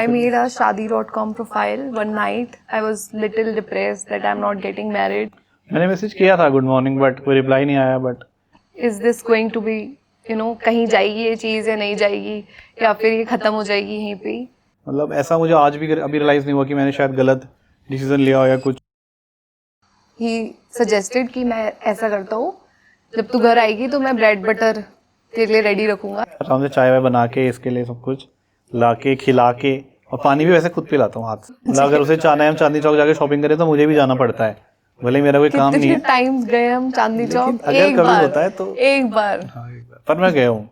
I made a Shaadi.com profile one night. I was little depressed that I'm not getting married. मैंने message किया था good morning but कोई reply नहीं आया but Is this going to be, कहीं जाएगी ये चीज़ या नहीं जाएगी, या फिर ये ख़त्म हो जाएगी यहीं पे ही? मतलब ऐसा मुझे आज भी अभी रियलाइज़ नहीं हुआ कि मैंने शायद गलत डिसीजन लिया हो या कुछ। He suggested कि मैं ऐसा करता हूँ, जब तू घर आएगी तो मैं ब्रेड बटर तेरे लिए रेडी रखूँगा. आराम से चाय वाय बना के इसके लिए सब कुछ ला के खिला के, और पानी भी वैसे खुद पिलाता हूँ हाथ से। मतलब अगर उसे चाहना है हम चांदनी चौक जाके शॉपिंग करें तो मुझे भी जाना पड़ता है, भले मेरा कोई काम नहीं कितने है। टाइम्स गए हम चांदनी चौक? अगर एक कभी बार होता है तो एक बार. हाँ एक बार, पर मैं गया हूँ।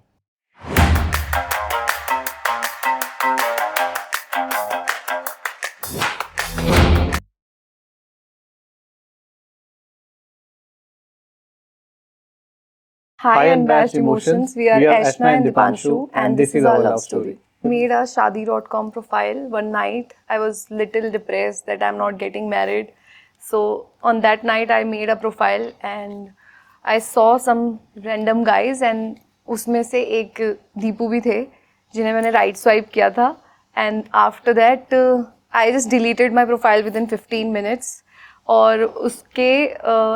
Hi, Unbatched Emotions. We are Ashna and Dipanshu, and this is our love story. Made a Shaadi.com profile one night. I was little depressed that I'm not getting married. So on that night, I made a profile and I saw some random guys, and उसमें से एक दीपू भी थे जिन्हें मैंने right swipe किया था. And after that, I just deleted my profile within 15 minutes. और उसके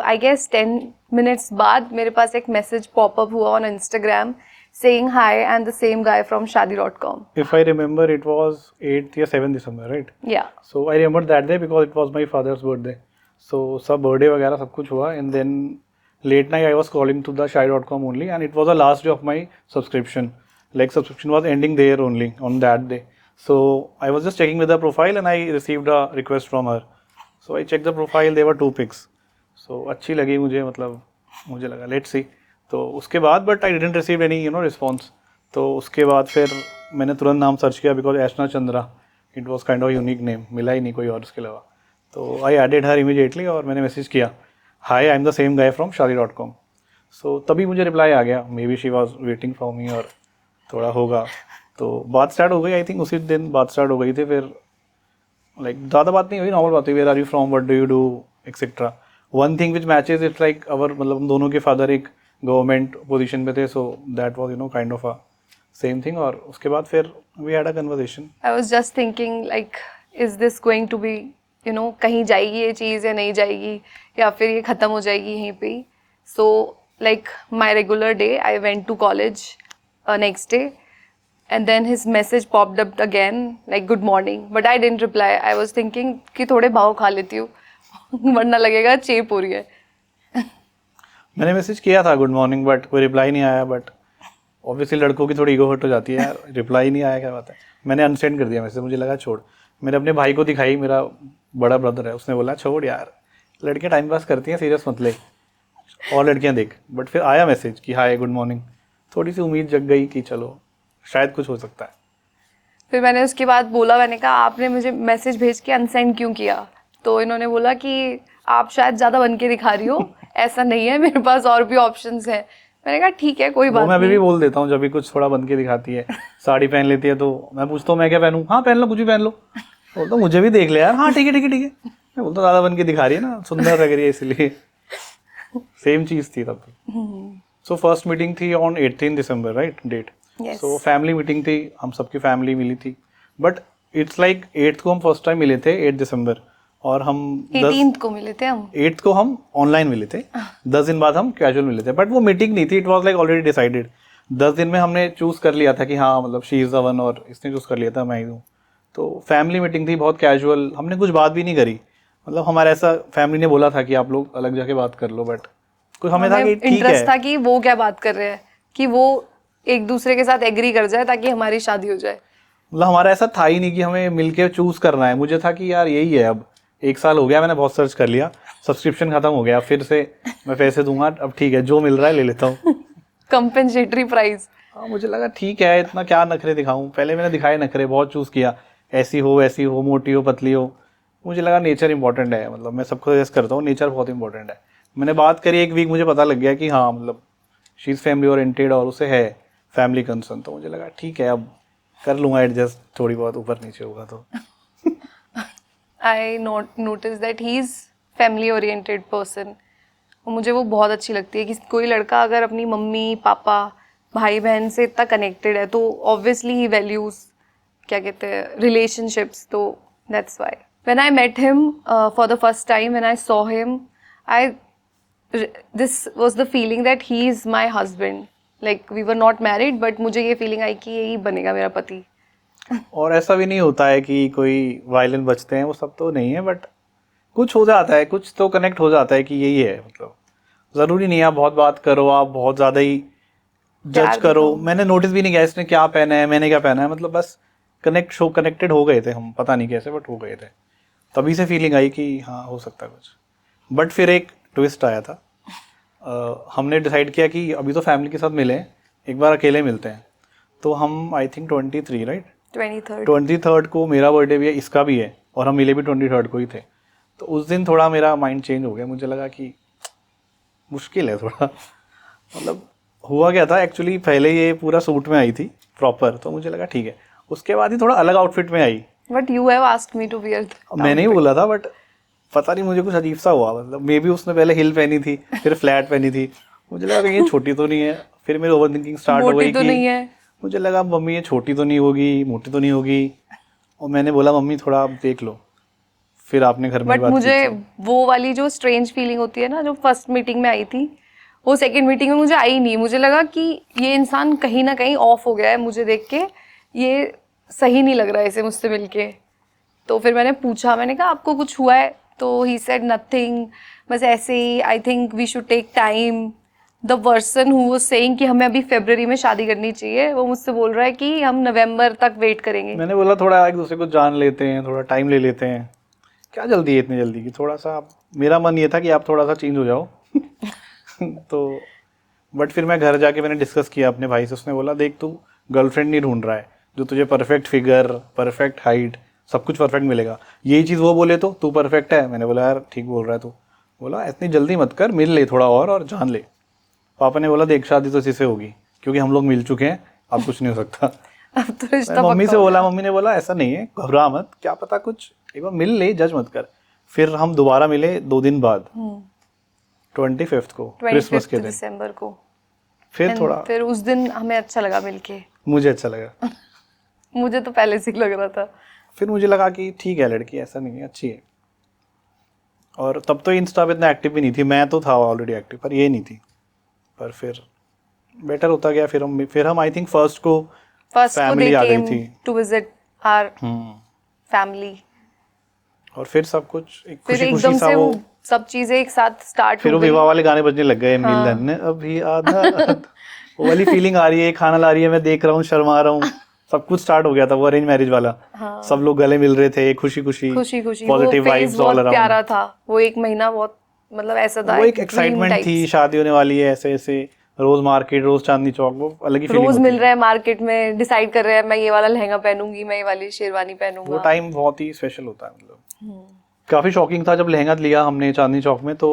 आई गेस 10 मिनट्स बाद मेरे पास एक मैसेज पॉपअप हुआ on Instagram saying hi, and the same guy from Shaadi.com. If I remember, it was 8th या 7th December, right? Yeah. So I remember that day because it was my father's birthday. So सब birthday वगैरह सब कुछ हुआ, and then late night I was calling to the Shaadi.com only, and it was the last day of my subscription. Like subscription was ending there only on that day. So I was just checking with the profile and I received a request from her. So I checked the profile, there were 2 pics. So अच्छी लगी मुझे, मतलब मुझे लगा let's see. तो उसके बाद but I didn't receive any response. तो उसके बाद फिर मैंने तुरंत नाम सर्च किया because Aishna Chandra, it was kind of unique name, मिला ही नहीं कोई और उसके अलावा. तो आई एडेड हर इमीडिएटली और मैंने मैसेज किया high I am the same guy from Shaadi.com. सो तभी मुझे रिप्लाई आ गया, may be she was waiting for me और थोड़ा होगा. तो बात स्टार्ट हो गई, आई थिंक उसी दिन बात स्टार्ट हो गई थी. फिर लाइक ज़्यादा बात नहीं हुई, नॉर्मल बात हुई, where are you from, what do you do etcetera. One thing which matches it's like our, मतलब हम दोनों के फादर एक गवर्नमेंट पोजीशन पे थे, so that was kind of a same thing. और उसके बाद फिर we had a conversation. I was just thinking like, is this going to be, कहीं जाएगी ये चीज़ या नहीं जाएगी, या फिर ये ख़त्म हो जाएगी यहीं पे ही. So like my regular day, I went to college next day, and then his message popped up again like good morning, but I didn't reply. I was thinking कि थोड़े भाव खा लेती हूँ वरना लगेगा चेप हो रही है. मैंने मैसेज किया था गुड मॉर्निंग बट कोई रिप्लाई नहीं आया. बट ऑब्वियसली लड़कों की थोड़ी ईगो हर्ट हो जाती है यार, रिप्लाई नहीं आया, क्या बात है. मैंने अनसेंड कर दिया मैसेज, मुझे लगा छोड़. मैंने अपने भाई को दिखाई, मेरा बड़ा ब्रदर है, उसने बोला छोड़ यार, लड़कियाँ टाइम पास करती हैं, सीरियस मत ले, और लड़कियाँ देख. बट फिर आया मैसेज कि हाय गुड मॉर्निंग, थोड़ी सी उम्मीद जग गई कि चलो शायद कुछ हो सकता है. फिर मैंने उसके बाद बोला, मैंने कहा आपने मुझे मैसेज भेज के अनसेंड क्यों किया? तो इन्होंने बोला कि आप शायद ज़्यादा बन के दिखा रही हो, ऐसा नहीं है, मेरे पास और भी ऑप्शंस हैं. मैंने कहा ठीक है कोई बात मैं अभी नहीं. भी बोल देता हूँ, जब भी कुछ थोड़ा बन के दिखाती है, साड़ी पहन लेती है तो मैं पूछता हूँ मैं क्या पहनूँ, हाँ पहन लो, कुछ भी पहन लो. बोलता मुझे भी देख ले यार, हाँ ठीक है ठीक है ठीक है. मैं बोलता ज़्यादा बन के दिखा रही है ना, सुंदर लग रही है इसलिए. सेम चीज़ थी तब. सो फर्स्ट मीटिंग थी on 18 December, right date. So family meeting थी, हम सबकी फैमिली मिली थी. बट इट्स लाइक 8th को हम फर्स्ट टाइम मिले थे, 8 दिसंबर, और हम 18th को मिले थे. हम 8th को हम ऑनलाइन मिले थे, 10 दिन बाद हम कैजुअल मिले थे. बट वो मीटिंग नहीं थी, it was like already decided. 10 दिन में हमने चूज कर लिया था कि हाँ मतलब शी इज़ द वन, और इसने चूज कर लिया था मैं ही हूँ. तो फैमिली मीटिंग थी, बहुत कैजुअल, हमने कुछ बात भी नहीं करी. मतलब हमारा ऐसा फैमिली ने बोला था कि आप लोग अलग जाके बात कर लो, बट कुछ हमें था कि ठीक है, इंटरेस्ट था कि वो क्या बात कर रहे हैं, कि वो एक दूसरे के साथ एग्री कर जाए ताकि हमारी शादी हो जाए. मतलब हमारा ऐसा था ही नहीं कि हमें मिलके चूज करना है. मुझे था कि यार यही है, अब 1 साल हो गया, मैंने बहुत सर्च कर लिया, सब्सक्रिप्शन खत्म हो गया, फिर से मैं पैसे दूंगा, अब ठीक है जो मिल रहा है ले लेता हूँ. Compensatory price. हाँ मुझे लगा ठीक है, इतना क्या नखरे दिखाऊं. पहले मैंने दिखाए नखरे, बहुत चूज़ किया, ऐसी हो वैसी हो, मोटी हो पतली हो. मुझे लगा नेचर इंपॉर्टेंट है, मतलब मैं सबको सजेस्ट करता हूँ, नेचर बहुत इंपॉर्टेंट है. मैंने बात करी 1 वीक, मुझे पता लग गया कि हाँ मतलब शी इज़ फैमिली ओरिएंटेड और उसे है फैमिली कंसर्न. तो मुझे लगा ठीक है, अब कर लूँगा एडजस्ट, थोड़ी बहुत ऊपर नीचे होगा तो. I notice that he is family oriented person. मुझे वो बहुत अच्छी लगती है कि कोई लड़का अगर अपनी मम्मी पापा भाई बहन से इतना कनेक्टेड है तो ऑब्वियसली ही वैल्यूज़ क्या कहते हैं relationships, तो that's why. When I met him for the first time, when I saw him, this was the feeling that he is my husband. Like we were not married, but मुझे ये feeling आई कि यही बनेगा मेरा पति. और ऐसा भी नहीं होता है कि कोई वायलिन बजते हैं, वो सब तो नहीं है, बट कुछ हो जाता है, कुछ तो कनेक्ट हो जाता है कि यही है. मतलब ज़रूरी नहीं है आप बहुत बात करो, आप बहुत ज़्यादा ही जज करो. मैंने नोटिस भी नहीं किया इसने क्या पहना है, मैंने क्या पहना है, मतलब बस कनेक्टेड हो गए थे हम, पता नहीं कैसे बट हो गए थे. तभी से फीलिंग आई कि हाँ हो सकता है कुछ. बट फिर एक ट्विस्ट आया था. हमने डिसाइड किया कि अभी तो फैमिली के साथ मिले, एक बार अकेले मिलते हैं. तो हम आई थिंक 23 राइट 23rd को मेरा बर्थडे भी है, इसका भी है, और हम मिले भी 23rd को ही थे. तो उस दिन थोड़ा मेरा माइंड चेंज हो गया. मुझे लगा कि मुश्किल है थोड़ा. मतलब हुआ क्या था एक्चुअली, पहले ये पूरा सूट में आई थी प्रॉपर, तो मुझे लगा ठीक है. उसके बाद ही थोड़ा अलग आउटफिट में आई. But you have asked me to wear. मैंने ही बोला था, बट पता नहीं मुझे कुछ अजीब सा हुआ. मतलब मे बी उसने पहले हिल पहनी थी, फिर फ्लैट पहनी थी. मुझे लगा कि ये छोटी तो नहीं है. फिर मेरी ओवर थिंकिंग स्टार्ट हो गई कि मुझे लगा मम्मी ये छोटी तो नहीं होगी, मोटी तो नहीं होगी. और मैंने बोला मम्मी थोड़ा आप देख लो. फिर आपने घर में बट मुझे वो वाली जो स्ट्रेंज फीलिंग होती है ना, जो फर्स्ट मीटिंग में आई थी, वो सेकंड मीटिंग में मुझे आई नहीं. मुझे लगा कि ये इंसान कहीं ना कहीं ऑफ हो गया है मुझे देख के, ये सही नहीं लग रहा है इसे मुझसे मिलके. तो फिर मैंने पूछा, मैंने कहा आपको कुछ हुआ है? तो ही सेड नथिंग, बस ऐसे ही. I think we should take time. The person who was saying कि हमें अभी फरवरी में शादी करनी चाहिए, वो मुझसे बोल रहा है कि हम नवंबर तक वेट करेंगे. मैंने बोला थोड़ा एक दूसरे को जान लेते हैं, थोड़ा टाइम ले लेते हैं. क्या जल्दी है इतनी जल्दी की? थोड़ा सा मेरा मन ये था कि आप थोड़ा सा चेंज हो जाओ. तो बट फिर मैं घर जाके मैंने डिस्कस किया अपने भाई से. उसने बोला देख तू गर्लफ्रेंड नहीं ढूंढ रहा है, जो तुझे परफेक्ट फिगर, परफेक्ट हाइट, सब कुछ परफेक्ट मिलेगा. यही चीज़ वो बोले तो तू परफेक्ट है. मैंने बोला यार ठीक बोल रहा है तू. बोला इतनी जल्दी मत कर, मिल ले थोड़ा और जान ले. पापा ने बोला देख शादी तो इसी से होगी, क्योंकि हम लोग मिल चुके हैं, अब कुछ नहीं हो सकता. अब तो रिश्ता मम्मी से बोला, मम्मी ने बोला ऐसा नहीं है, घबरा मत, क्या पता कुछ, एक बार मिल ले, जज मत कर. फिर हम दोबारा मिले 2 दिन बाद, 25th को, क्रिसमस के दिन, दिसंबर को. फिर थोड़ा, फिर उस दिन हमें अच्छा लगा मिलके. मुझे अच्छा लगा. मुझे तो पहले से ही लग रहा था. फिर मुझे लगा कि ठीक है लड़की, ऐसा नहीं है, अच्छी है. और तब तो इंस्टा पे इतना एक्टिव भी नहीं थी. मैं तो था ऑलरेडी एक्टिव, पर ये नहीं थी. पर फिर बेटर होता गया. फिर हम आई थिंक फर्स्ट को फैमिली आ गई थी टू विजिट आवर फैमिली. और फिर सब कुछ एक फिर खुशी एकदम सा से वो सब चीजें एक साथ स्टार्ट फिर हो वो गई. विवाह वाले गाने बजने लग गए. मिलन अभी आधा. वो वाली फीलिंग आ रही है, खाना ला रही है, मैं देख रहा हूँ, शर्मा रहा हूँ. सब कुछ स्टार्ट हो गया था. वो अरेंज मैरिज वाला, सब लोग गले मिल रहे थे, खुशी खुशी पॉजिटिव वाइब्स ऑल अराउंड. प्यारा था वो एक महीना. बहुत मतलब ऐसा था, वो एक एक्साइटमेंट थी, शादी होने वाली है, ऐसे ऐसे. रोज मार्केट, रोज चांदनी चौक, वो अलग ही फीलिंग रोज होती मिल रहे हैं मार्केट में, डिसाइड कर रहे हैं मैं ये वाला लहंगा पहनूंगी, मैं ये वाली शेरवानी पहनूंगा. वो टाइम बहुत ही स्पेशल होता है. मतलब काफी शॉकिंग था जब लहंगा लिया हमने चांदनी चौक में. तो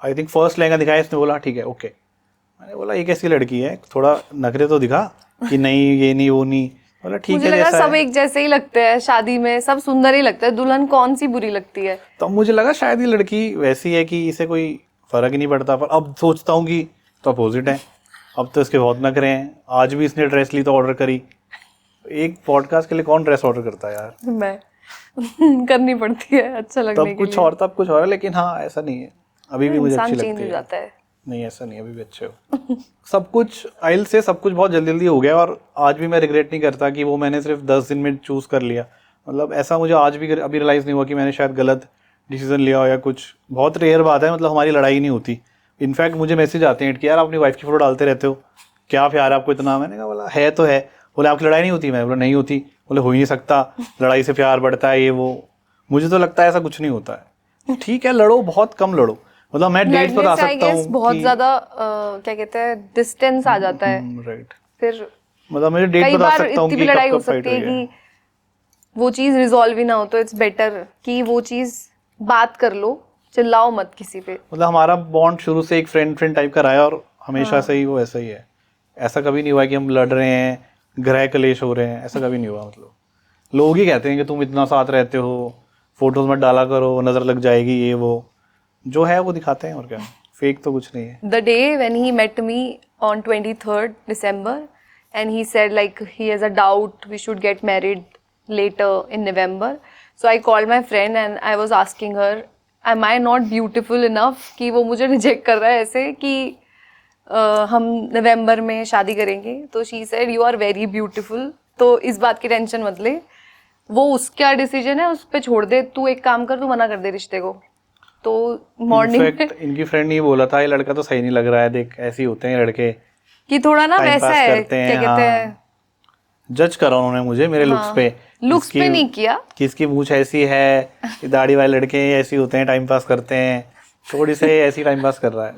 आई थिंक फर्स्ट लहंगा दिखाया, इसने बोला ठीक है ओके. मैंने बोला ये कैसी लड़की है, थोड़ा नखरे तो दिखा कि नहीं ये नहीं वो नहीं. बोला ठीक मुझे है लगा जैसा सब एक जैसे ही लगते हैं शादी में, सब सुंदर ही लगता है. दुल्हन कौन सी बुरी लगती है? तो मुझे लगा शायद ये लड़की वैसी है कि इसे कोई फर्क ही नहीं पड़ता. पर अब सोचता हूँ कि तो अपोजिट है. अब तो इसके बहुत नखरे हैं. आज भी इसने ड्रेस ली तो ऑर्डर करी. एक पॉडकास्ट के लिए कौन ड्रेस ऑर्डर करता है यार? मैं करनी पड़ती है अच्छा लगने के लिए. तब कुछ और है. लेकिन हाँ ऐसा नहीं है, अभी भी मुझे अच्छी लगती है. जाता है. नहीं ऐसा नहीं, अभी भी अच्छे हो. सब कुछ आइल से सब कुछ बहुत जल्दी जल्दी हो गया. और आज भी मैं रिग्रेट नहीं करता कि वो मैंने सिर्फ 10 दिन में चूज कर लिया. मतलब ऐसा मुझे आज भी अभी रियलाइज नहीं हुआ कि मैंने शायद गलत डिसीजन लिया हो या कुछ. बहुत रेयर बात है. मतलब हमारी लड़ाई नहीं होती. इनफैक्ट मुझे मैसेज आते हैं कि यार अपनी वाइफ की फोटो डालते रहते हो, क्या प्यार है आपको इतना. मैंने कहा बोला है तो है. बोले आपकी लड़ाई नहीं होती. मैं बोला नहीं होती. बोले हो ही नहीं सकता, लड़ाई से प्यार बढ़ता है ये वो. मुझे तो लगता है ऐसा कुछ नहीं होता है. ठीक है लड़ो, बहुत कम लड़ो. मतलब मैं डेट्स बता सकता हूँ बहुत ज्यादा क्या कहते हैं डिस्टेंस आ जाता है. राइट. फिर मतलब मैं डेट बता सकता हूँ कि लड़ाई हो कब फाइट सकती है कि वो चीज रिजॉल्व ही ना हो. तो इट्स बेटर कि वो चीज बात कर लो, चिल्लाओ मत किसी पे. मतलब हमारा बॉन्ड शुरू से एक फ्रेंड टाइप का रहा है और हमेशा से ही वो ऐसा ही है. ऐसा कभी नहीं हुआ कि हम लड़ रहे हैं, ग्रह कलेश हो रहे हैं, ऐसा कभी नहीं हुआ. मतलब लोग ही कहते हैं कि तुम इतना साथ रहते हो, फोटोज मत डाला करो, नजर लग जाएगी, ये वो. जो है वो दिखाते हैं और क्या, फेक तो कुछ नहीं है. The day when he met me on 23rd December and he said like he has a doubt we should get married later in November. So I called my friend and I was asking her, am I not beautiful enough कि वो मुझे reject कर रहा है ऐसे कि हम नवंबर में शादी करेंगे. तो she said you are very beautiful, तो इस बात की टेंशन मत ले, वो उसका डिसीजन है, उस पे छोड़ दे, तू एक काम कर, तू मना कर दे रिश्ते को. तो मॉर्निंग में इनकी फ्रेंड ने बोला था ये लड़का तो सही नहीं लग रहा है, देख ऐसे ही होते हैं लड़के कि थोड़ा ना time वैसा pass है, करते क्या हैं, कहते हाँ. हैं, जज करा उन्होंने मुझे मेरे लुक्स पे. लुक्स पे नहीं किया, कि इसकी मूंछ ऐसी है, कि दाढ़ी वाले लड़के ऐसे होते हैं, टाइम पास करते हैं, थोड़ी से ऐसी टाइम पास कर रहा है.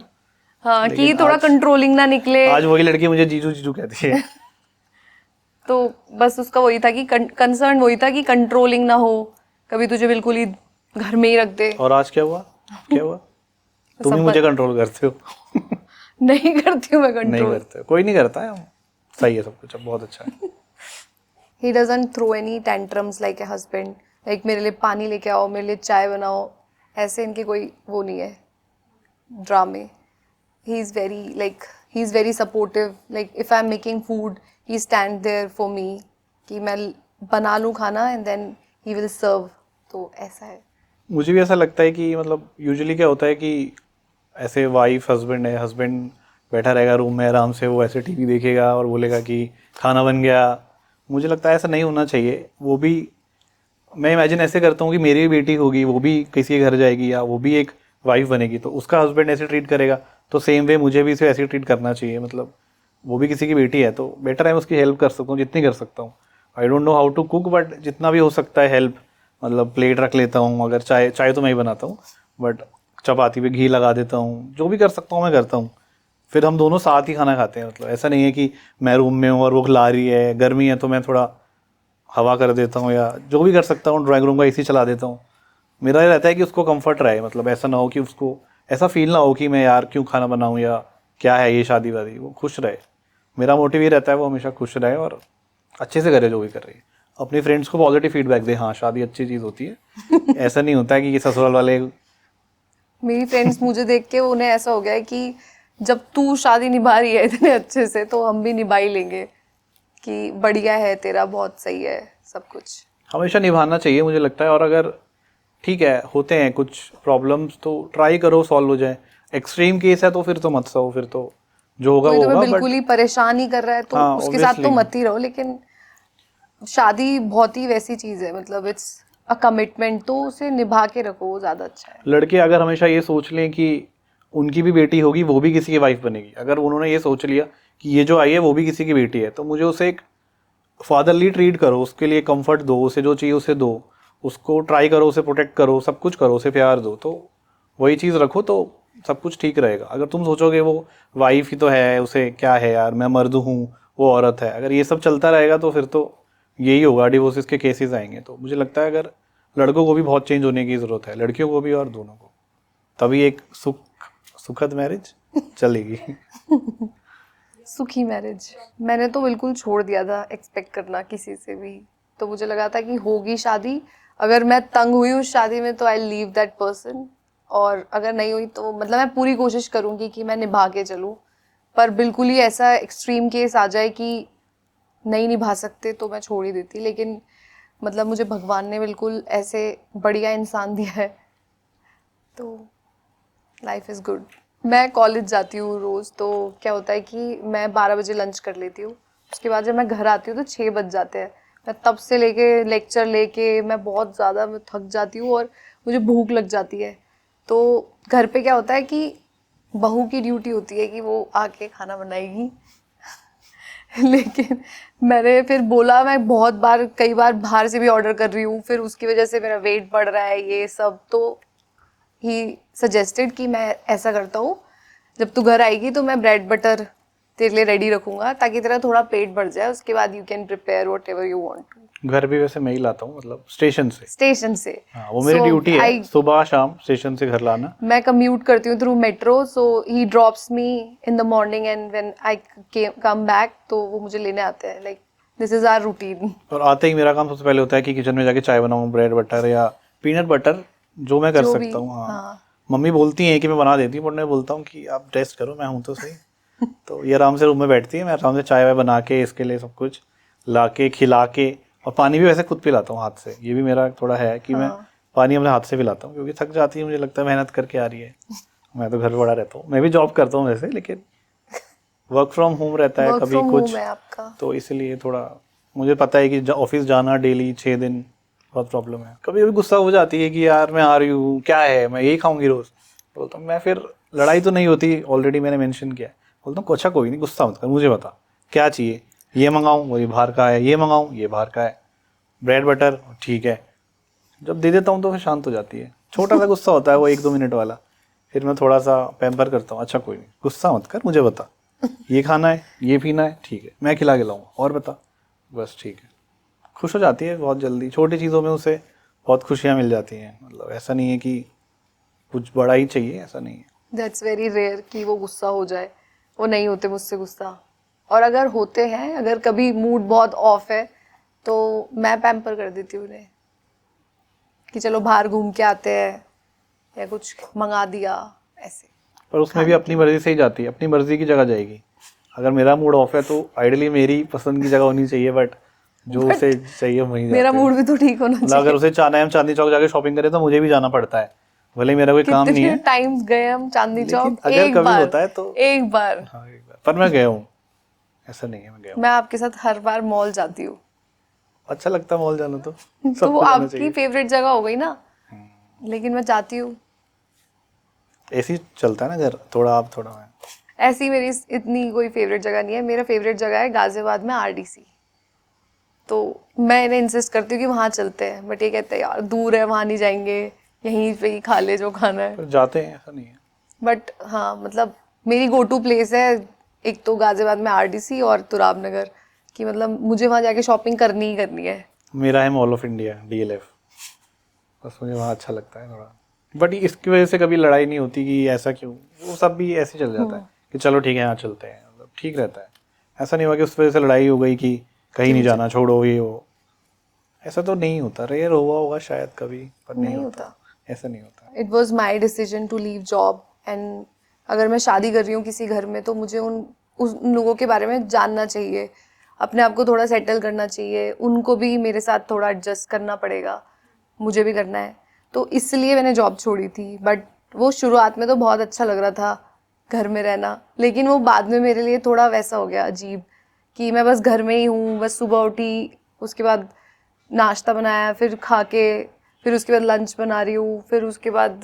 हाँ, कि लेकिन थोड़ा आज- कंट्रोलिंग ना निकले. आज वही लड़की मुझे जीजू जीजू कहती है. तो बस उसका वही था कि कंसर्न वही था कि कंट्रोलिंग ना हो, कभी तुझे बिल्कुल ही घर में ही रख दे. और आज क्या हुआ? क्या हुआ? तुम ही सब मुझे कंट्रोल करते हो. नहीं करती हूँ मैं नहीं कंट्रोल. करते हो, कोई नहीं करता है. सही है सब कुछ, अब बहुत अच्छा है. He doesn't throw any tantrums like a husband. Like मेरे लिए पानी लेके आओ, मेरे लिए चाय बनाओ, ऐसे इनके कोई वो नहीं है ड्रामे. He is very supportive. Like if I'm making food, he stand there for me कि मैं बना लूँ खाना and then he will serve. तो ऐसा है. मुझे भी ऐसा लगता है कि मतलब यूजुअली क्या होता है कि ऐसे वाइफ हस्बैंड है, हस्बैंड बैठा रहेगा रूम में आराम से, वो ऐसे टीवी देखेगा और बोलेगा कि खाना बन गया. मुझे लगता है ऐसा नहीं होना चाहिए. वो भी मैं इमेजिन ऐसे करता हूँ कि मेरी भी बेटी होगी, वो भी किसी के घर जाएगी या वो भी एक वाइफ बनेगी, तो उसका हस्बैंड ऐसे ट्रीट करेगा, तो सेम वे मुझे भी इसे ऐसे ट्रीट करना चाहिए. मतलब वो भी किसी की बेटी है, तो बेटर है मैं उसकी हेल्प कर सकता हूँ जितनी कर सकता हूँ. I don't know how to cook, but जितना भी हो सकता है हेल्प. मतलब प्लेट रख लेता हूँ, अगर चाय तो मैं ही बनाता हूँ, बट चपाती पे घी लगा देता हूँ, जो भी कर सकता हूँ मैं करता हूँ. फिर हम दोनों साथ ही खाना खाते हैं. मतलब ऐसा नहीं है कि मैं रूम में हूँ और वो ला रही है, गर्मी है तो मैं थोड़ा हवा कर देता हूँ या जो भी कर सकता हूँ, ड्राइंग रूम का एसी चला देता हूँ. मेरा ये रहता है कि उसको कंफर्ट रहे. मतलब ऐसा ना हो कि उसको ऐसा फील ना हो कि मैं यार क्यों खाना बनाऊँ या क्या है ये शादी वादी. वो खुश रहे. मेरा मोटिव ये रहता है वो हमेशा खुश रहे और अच्छे से करे जो भी कर रही है. अपनी फ्रेंड्स को पॉजिटिव फीडबैक दे, हाँ शादी अच्छी चीज़ होती है. ऐसा नहीं होता है कि ससुराल वाले. मेरी फ्रेंड्स मुझे देख के उन्हें ऐसा हो गया है कि जब तू शादी निभा रही है इतने अच्छे से, तो हम भी निभा ही लेंगे कि बढ़िया है तेरा, बहुत सही है सब कुछ. हमेशा निभाना चाहिए मुझे लगता है. और अगर ठीक है होते हैं कुछ प्रॉब्लम्स तो ट्राई करो सॉल्व हो जाए. एक्सट्रीम केस है तो फिर तो मत सहो, फिर तो जो होगा कोई वो तुम्हें होगा. बिल्कुल ही परेशान ही कर रहा है तो हाँ, उसके साथ तो obviously. मत ही रहो. लेकिन शादी बहुत ही वैसी चीज है, मतलब इट्स अ कमिटमेंट, तो उसे निभा के रखो, वो ज्यादा अच्छा है. लड़के अगर हमेशा ये सोच लें कि उनकी भी बेटी होगी, वो भी किसी की वाइफ बनेगी, अगर उन्होंने ये सोच लिया कि ये जो आई है वो भी किसी की बेटी है, तो मुझे उसे एक फादरली ट्रीट करो, उसके लिए कंफर्ट दो, उसे जो चाहिए उसे दो, उसको ट्राई करो, उसे प्रोटेक्ट करो, सब कुछ करो, उसे प्यार दो. तो वही चीज़ रखो तो सब कुछ ठीक रहेगा. अगर तुम सोचोगे वो वाइफ ही तो है, उसे क्या है यार, मैं मर्द हूँ वो औरत है, अगर ये सब चलता रहेगा तो फिर तो यही होगा, डिवोर्सेस के केसेस आएंगे. तो मुझे लगता है अगर लड़कों को भी बहुत चेंज होने की ज़रूरत है, लड़कियों को भी और दोनों को, तभी एक सुखद मैरिज चलेगी. सुखी मैरिज. मैंने तो बिल्कुल छोड़ दिया था एक्सपेक्ट करना किसी से भी. तो मुझे लगा था कि होगी शादी, अगर मैं तंग हुई उस शादी में तो आई लीव दैट पर्सन, और अगर नहीं हुई तो मतलब मैं पूरी कोशिश करूंगी कि मैं निभा के चलूँ. पर बिल्कुल ही ऐसा एक्सट्रीम केस आ जाए कि नहीं निभा सकते तो मैं छोड़ ही देती. लेकिन मतलब मुझे भगवान ने बिल्कुल ऐसे बढ़िया इंसान दिया है, तो लाइफ इज़ गुड. मैं कॉलेज जाती हूँ रोज़, तो क्या होता है कि मैं 12 बजे लंच कर लेती हूँ. उसके बाद जब मैं घर आती हूँ तो 6 बज जाते हैं. मैं तब से लेके लेक्चर लेके मैं बहुत ज़्यादा मैं थक जाती हूँ और मुझे भूख लग जाती है. तो घर पे क्या होता है कि बहू की ड्यूटी होती है कि वो आके खाना बनाएगी. लेकिन मैंने फिर बोला, मैं बहुत बार कई बार बाहर से भी ऑर्डर कर रही हूँ, फिर उसकी वजह से मेरा वेट बढ़ रहा है ये सब. तो ही सजेस्टेड कि मैं ऐसा करता हूँ, जब तू घर आएगी तो मैं ब्रेड बटर तेरे लिए रेडी रखूँगा ताकि तेरा थोड़ा पेट भर जाए. उसके बाद you can prepare whatever you want to. घर भी वैसे मैं ही लाता हूँ, मतलब स्टेशन से. हाँ, वो मेरी So, ड्यूटी है सुबह शाम स्टेशन से घर लाना. मैं कम्यूट करती हूँ through metro, so he drops me in the morning and when I come back तो वो मुझे लेने आते हैं. Like this is our routine. और आते ही मेरा काम सबसे पहले होता है कि किचन में जाके चाय बनाऊँ, ब्रेड बटर या पीनट बटर जो मैं कर सकता हूँ. हाँ, मम्मी बोलती हैं कि मैं बना देती हूँ, बट मैं बोलता हूँ कि आप टेस्ट करो, मैं हूँ तो सही. तो ये आराम से रूम में बैठती है, मैं आराम से चाय वाय बना के इसके लिए सब कुछ ला के खिला के और पानी भी वैसे खुद पिलाता हूँ हाथ से, ये भी मेरा थोड़ा है कि मैं हाँ। पानी अपने हाथ से पिलाता हूँ, क्योंकि थक जाती है, मुझे लगता है मेहनत करके आ रही है। मैं तो घर पे पड़ा रहता हूँ, मैं भी जॉब करता हूँ वैसे, लेकिन वर्क फ्रॉम होम रहता है वर्क कभी फ्रॉम कुछ, होम है आपका। तो इसलिए थोड़ा मुझे पता है कि ऑफिस जाना डेली 6 दिन बहुत प्रॉब्लम है। कभी कभी गुस्सा हो जाती है कि यार मैं आ रही हूँ, क्या है मैं यही खाऊंगी रोज, बोलता हूँ मैं, फिर लड़ाई तो नहीं होती, ऑलरेडी मैंने मेंशन किया है, बोलता हूँ अच्छा कोई नहीं, गुस्सा मत कर, मुझे बता क्या चाहिए, ये मंगाऊँ वही बाहर का है, ये मंगाऊँ ये बाहर का है, ब्रेड बटर ठीक है। जब दे देता हूँ तो फिर शांत हो जाती है। छोटा सा गुस्सा होता है वो 1-2 मिनट वाला, फिर मैं थोड़ा सा पैम्पर करता हूँ, अच्छा कोई नहीं गुस्सा मत कर, मुझे बता ये खाना है ये पीना है ठीक है मैं खिला के लाऊंगा, और बता, बस ठीक है। खुश हो जाती है बहुत जल्दी, छोटी चीज़ों में उसे बहुत खुशियाँ मिल जाती हैं। मतलब ऐसा नहीं है कि कुछ बड़ा ही चाहिए, ऐसा नहीं है। दैट्स वेरी रेयर कि वो गुस्सा हो जाए, वो नहीं होते मुझसे गुस्सा। और अगर होते हैं, अगर कभी मूड बहुत ऑफ है तो मैं पैम्पर कर देती हूँ उन्हें कि चलो बाहर घूम के आते हैं या कुछ मंगा दिया ऐसे। पर उसमें भी अपनी मर्जी से ही जाती है, अपनी मर्जी की जगह जाएगी। अगर मेरा मूड ऑफ है तो आइडियली मेरी पसंद की जगह होनी चाहिए, बट जो उसे चाहिए वहीं मेरा जाते हैं। मूड भी तो ठीक होना मतलब अगर उसे जाना है हम चांदनी चौक जाके शॉपिंग करें तो मुझे भी जाना पड़ता है, भले ही मेरा कोई काम नहीं कितने है। टाइम्स गए हम चांदनी लेकिन चौक? अगर एक कभी बार, होता है तो एक बार। हाँ एक बार, पर मैं गया हूँ, ऐसा नहीं है, मैं गया हूँ। मैं आपके साथ हर बार मॉल जाती हूँ। अच्छा लगता है मॉल जाना, तो तो वो सबको जाना आपकी चाहिए। फेवरेट जगह हो गई ना, लेकिन मैं जाती हूँ। ऐसे ही चलता है ना घर, थोड़ा आप थोड़ा मैं। ऐसी मेरी इतनी कोई फेवरेट जगह नहीं है। मेरा फेवरेट जगह है गाजियाबाद में आरडीसी। तो मैं इन्हें इंसिस्ट करती हूँ कि वहाँ चलते हैं, बट ये कहते हैं यार दूर है, वहाँ नहीं जाएंगे, यहीं पे ही खा ले जो खाना है। पर जाते हैं, ऐसा नहीं है। बट हाँ, मतलब मेरी गो टू प्लेस है एक तो गाजियाबाद में आरडीसी और तुराब नगर, कि मतलब मुझे वहाँ जाके शॉपिंग करनी ही करनी है। मेरा है मॉल ऑफ इंडिया DLF, बस मुझे वहाँ अच्छा लगता है थोड़ा। बट इसकी वजह से कभी लड़ाई नहीं होती कि ऐसा क्यों, वो सब भी ऐसे चल जाता है कि चलो ठीक है यहाँ चलते हैं, मतलब ठीक रहता है। ऐसा नहीं हुआ कि उस वजह से लड़ाई हो गई कि कहीं नहीं जाना, छोड़ो ये हो, ऐसा तो नहीं होता। रेयर हुआ होगा शायद कभी, पर नहीं होता, ऐसा नहीं होता। It was my decision to leave job, and अगर मैं शादी कर रही हूँ किसी घर में तो मुझे उन लोगों के बारे में जानना चाहिए, अपने आप को थोड़ा सेटल करना चाहिए, उनको भी मेरे साथ थोड़ा एडजस्ट करना पड़ेगा, मुझे भी करना है। तो इसलिए मैंने जॉब छोड़ी थी। बट वो शुरुआत में तो बहुत अच्छा लग रहा था घर में रहना, लेकिन वो बाद में मेरे लिए थोड़ा वैसा हो गया अजीब कि मैं बस घर में ही हूँ, बस सुबह उठी, उसके बाद नाश्ता बनाया, फिर खा के, फिर उसके बाद लंच बना रही हूँ, फिर उसके बाद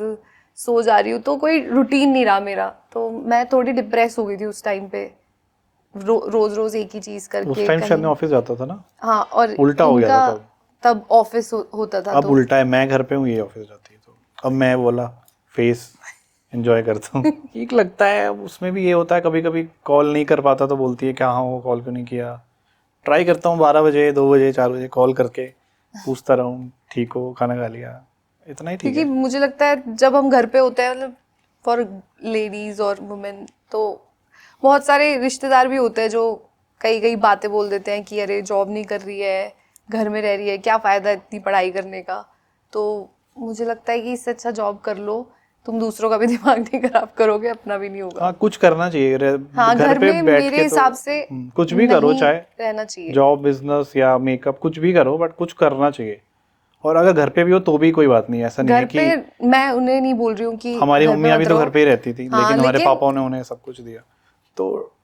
सो जा रही हूँ, तो कोई रूटीन नहीं रहा मेरा। तो मैं थोड़ी डिप्रेस हो गई थी उस टाइम पे, रोज रोज एक ही चीज तो उस करके टाइम शायद कहीं। मैं ऑफिस जाता था ना, हाँ, और उल्टा हो गया इनका था तब। तब ऑफिस होता था, अब तो उल्टा है, मैं घर पे हूँ ये ऑफिस जाती है, तो अब मैं बोला फेस एंजॉय करता हूँ। ठीक लगता है। उसमें भी ये होता है कभी कभी कॉल नहीं कर पाता तो बोलती है क्या हो, कॉल क्यों नहीं किया। ट्राई करता हूँ 12 बजे 2 बजे 4 बजे कॉल करके पूछता रहूँ ठीक हो, खाना खा लिया, इतना ही ठीक क्योंकि है। मुझे लगता है जब हम घर पे होते हैं, मतलब फॉर लेडीज और वुमेन, तो बहुत सारे रिश्तेदार भी होते हैं जो कई कई बातें बोल देते हैं कि अरे जॉब नहीं कर रही है, घर में रह रही है, क्या फ़ायदा इतनी पढ़ाई करने का। तो मुझे लगता है कि इससे अच्छा जॉब कर लो, तुम दूसरों का भी दिमाग नहीं खराब करोगे, अपना भी नहीं होगा। हाँ कुछ करना चाहिए हाँ, घर पे में बैठ मेरे के तो हिसाब से कुछ भी करो, नहीं चाहे रहना चाहिए। जॉब बिजनेस या मेकअप कुछ भी करो, बट कुछ करना चाहिए। और अगर घर पे भी हो तो भी कोई बात नहीं, ऐसा नहीं घर है पे कि मैं उन्हें नहीं बोल रही हूँ कि हमारी घर पे मम्मियाँ भी मत तो रहो। घर पे ही रहती थी, हाँ, लेकिन हमारे लेकिन पापाओं ने उन्हें सब कुछ दिया। तो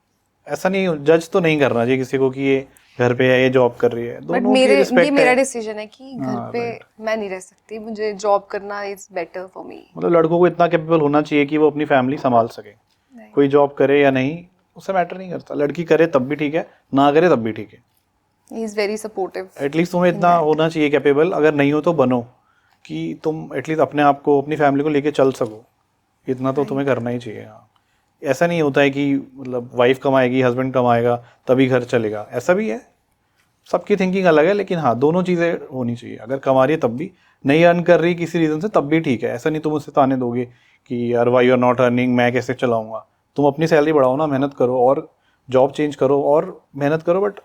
ऐसा नहीं, जज तो नहीं करना चाहिए किसी को कि ये घर पे है ये जॉब कर रही है, बट दोनों की ये रिस्पेक्ट मेरा है। डिसीजन है कि घर हाँ पे राइट। मैं नहीं रह सकती, मुझे जॉब करना इज बेटर फॉर मी। मतलब लड़कों को इतना कैपेबल होना चाहिए कि वो अपनी फैमिली संभाल सके, कोई जॉब करे या नहीं उससे मैटर नहीं करता। लड़की करे तब भी ठीक है, ना करे तब भी ठीक है। He is very supportive. At least तुम्हें इतना होना चाहिए कैपेबल, अगर नहीं हो तो बनो, कि तुम एटलीस्ट अपने आप को अपनी फैमिली को लेके चल सको, इतना तो तुम्हें करना ही चाहिए। हाँ, ऐसा नहीं होता है कि मतलब वाइफ कमाएगी हस्बैंड कमाएगा तभी घर चलेगा, ऐसा भी है। सबकी थिंकिंग अलग है, लेकिन हाँ दोनों चीज़ें होनी चाहिए। अगर कमा रही है तब भी, नहीं अर्न कर रही किसी रीज़न से तब भी ठीक है। ऐसा नहीं तुम उससे ताने दोगे कि यार why you are not earning, मैं कैसे चलाऊंगा। तुम अपनी सैलरी बढ़ाओ ना, मेहनत करो और जॉब चेंज करो और मेहनत करो, बट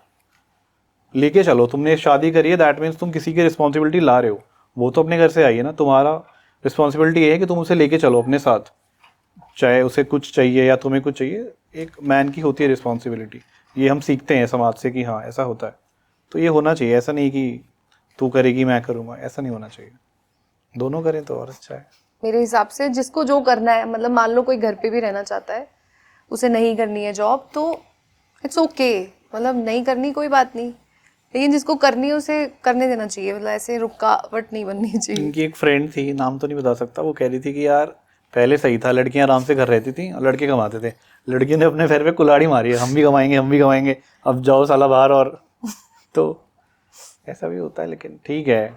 लेके चलो। तुमने शादी करी है, दैट मीन्स तुम किसी की रिस्पॉन्सिबिलिटी ला रहे हो, वो तो अपने घर से आई है ना। तुम्हारा रिस्पॉन्सिबिलिटी ये है कि तुम उसे लेके चलो अपने साथ, चाहे उसे कुछ चाहिए या तुम्हें कुछ चाहिए। एक मैन की होती है रिस्पॉन्सिबिलिटी, ये हम सीखते हैं समाज से कि हाँ ऐसा होता है। तो ये होना चाहिए, ऐसा नहीं कि तू करेगी मैं करूँगा, ऐसा नहीं होना चाहिए, दोनों करें तो और अच्छा है। मेरे हिसाब से जिसको जो करना है, मतलब मान लो कोई घर पे भी रहना चाहता है, उसे नहीं करनी है जॉब, तो इट्स ओके, मतलब नहीं करनी कोई बात नहीं, लेकिन जिसको करनी है उसे करने देना चाहिए, मतलब ऐसे रुकावट नहीं बननी चाहिए। इनकी एक फ्रेंड थी, नाम तो नहीं बता सकता, वो कह रही थी कि यार पहले सही था, लड़कियां आराम से घर रहती थी और लड़के कमाते थे, लड़कियों ने अपने पैर पे कुल्हाड़ी मारी है, हम भी कमाएंगे हम भी कमाएंगे, अब जाओ साला बाहर। और तो ऐसा भी होता है, लेकिन ठीक है,